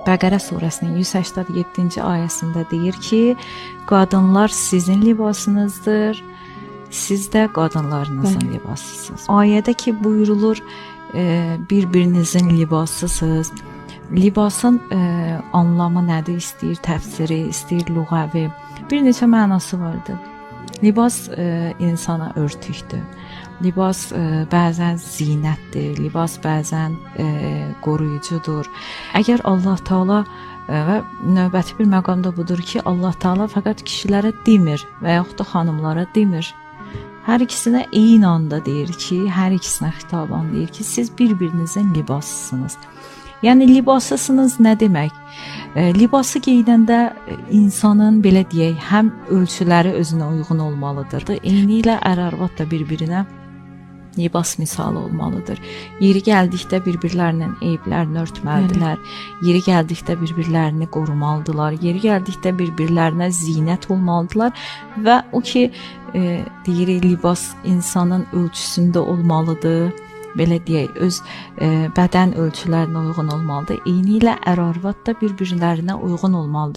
Bəqərə surəsinin 187-ci ayəsində deyir ki, qadınlar sizin libasınızdır, siz də qadınlarınızın libasısınız. Ayədə ki buyurulur, bir-birinizin libasısınız. Libasın anlamı nədir, istəyir təfsiri, istəyir lüğəvi, bir neçə mənası vardır. Libas insana örtükdür. Libas bəzən zinətdir, libas bəzən qoruyucudur. Əgər Allah Taala və növbəti bir məqamda budur ki, Allah Taala fəqət kişilərə demir və yaxud da xanımlara demir. Hər ikisinə eyni anda deyir ki, hər ikisinə xitaban deyir ki, siz bir-birinizin libasısınız. Yəni libasısınız nə demək? Libası geyinəndə insanın belə deyək, həm ölçüləri özünə uyğun olmalıdır. Eyni ilə ər-arvad da bir-birinə libas misalı olmalıdır. Yeri gəldikdə bir-birlərinin eyiblərini örtməlidirlər. Yeri gəldikdə bir-birlərini qorumalıdırlar. Yeri gəldikdə bir-birlərinə zinət olmalıdırlar və o ki deyirik libas insanın ölçüsündə olmalıdır. Belə deyək, öz bədən ölçülərinə uyğun olmalıdır. Eyni ilə ər-arvad da bir-birlərinə uyğun olmalıdır.